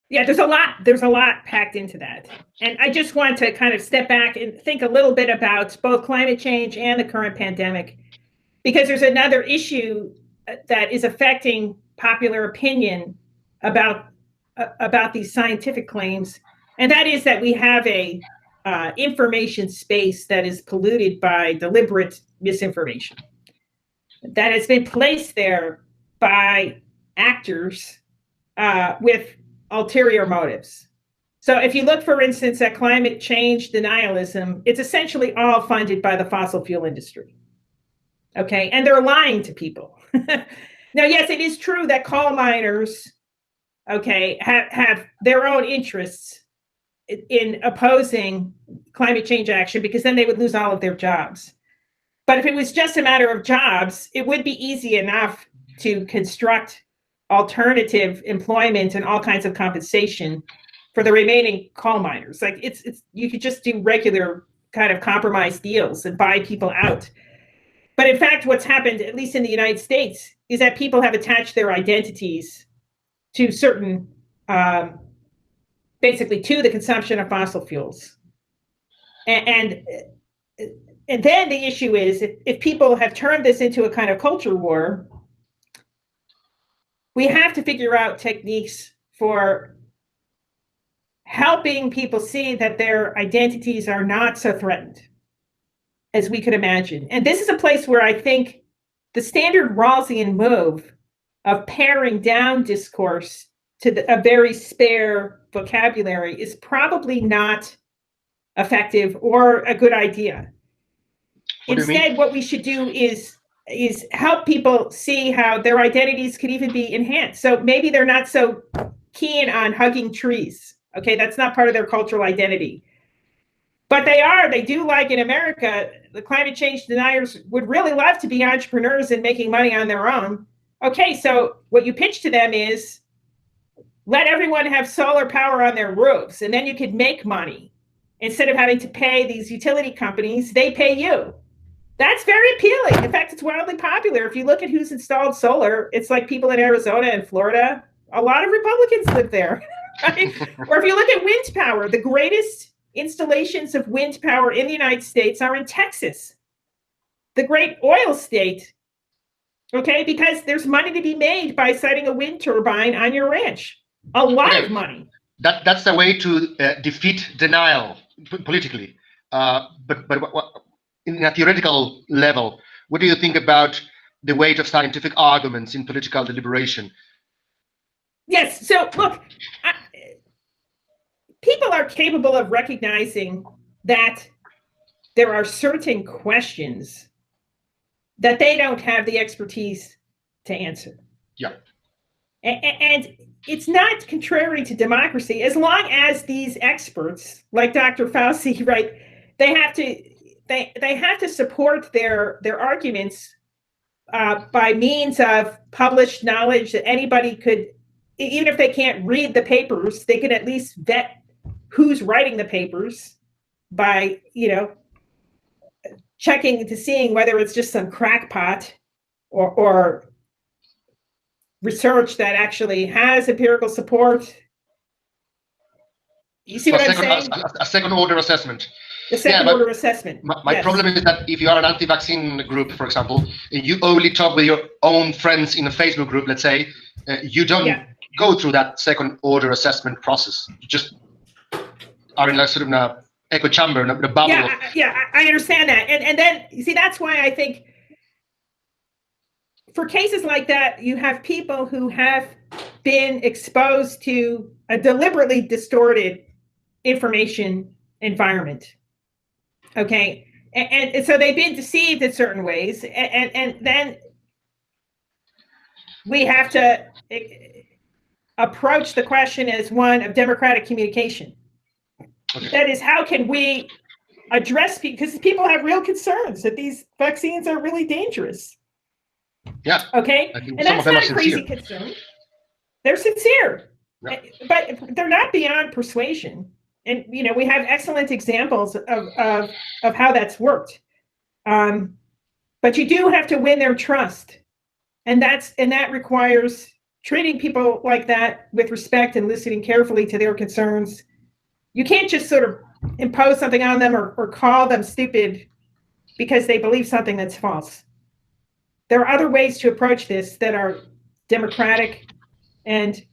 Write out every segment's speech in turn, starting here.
Yeah, there's a lot packed into that. And I just want to kind of step back and think a little bit about both climate change and the current pandemic, because there's another issue that is affecting popular opinion about these scientific claims, and that is that we have a information space that is polluted by deliberate misinformation that has been placed there by actors with ulterior motives. So if you look, for instance, at climate change denialism, it's essentially all funded by the fossil fuel industry. Okay, and they're lying to people. Now, yes, it is true that coal miners, okay, have their own interests in opposing climate change action, because then they would lose all of their jobs. But if it was just a matter of jobs, it would be easy enough to construct alternative employment and all kinds of compensation for the remaining coal miners. Like it's you could just do regular kind of compromise deals and buy people out. But in fact, what's happened, at least in the United States, is that people have attached their identities to certain, basically to the consumption of fossil fuels. And then the issue is, if people have turned this into a kind of culture war, we have to figure out techniques for helping people see that their identities are not so threatened as we could imagine. And this is a place where I think the standard Rawlsian move of paring down discourse to a very spare vocabulary is probably not effective or a good idea. Instead, what we should do is help people see how their identities could even be enhanced. So maybe they're not so keen on hugging trees. Okay, that's not part of their cultural identity. But they do like, in America, the climate change deniers would really love to be entrepreneurs and making money on their own. Okay, so what you pitch to them is, let everyone have solar power on their roofs, and then you could make money. Instead of having to pay these utility companies, they pay you. That's very appealing. In fact, it's wildly popular. If you look at who's installed solar, it's like people in Arizona and Florida. A lot of Republicans live there. Right? Or if you look at wind power, the greatest installations of wind power in the United States are in Texas, the great oil state. Okay, because there's money to be made by siting a wind turbine on your ranch. A lot of money. That's the way to defeat denial politically. But in a theoretical level, what do you think about the weight of scientific arguments in political deliberation? Yes. So look, people are capable of recognizing that there are certain questions that they don't have the expertise to answer. Yeah. And it's not contrary to democracy, as long as these experts, like Dr. Fauci, right, they have to support their arguments by means of published knowledge that anybody could, even if they can't read the papers, they can at least vet who's writing the papers by, checking to seeing whether it's just some crackpot or research that actually has empirical support. You see what I'm saying? A second order assessment. The second order assessment. My problem is that if you are an anti-vaccine group, for example, and you only talk with your own friends in a Facebook group, let's say, you don't go through that second order assessment process. You just are in a sort of an echo chamber, in a bubble. Yeah, I understand that. And then, you see, that's why I think for cases like that, you have people who have been exposed to a deliberately distorted information environment. Okay. And so they've been deceived in certain ways. And then we have to approach the question as one of democratic communication. Okay. That is, how can we address, because people have real concerns that these vaccines are really dangerous. Yeah. Okay. And that's not a crazy concern. They're sincere, but they're not beyond persuasion. And we have excellent examples of how that's worked. But you do have to win their trust, and that requires treating people like that with respect and listening carefully to their concerns. You can't just sort of impose something on them or call them stupid because they believe something that's false. There are other ways to approach this that are democratic and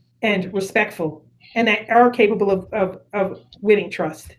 respectful, and that are capable of winning trust.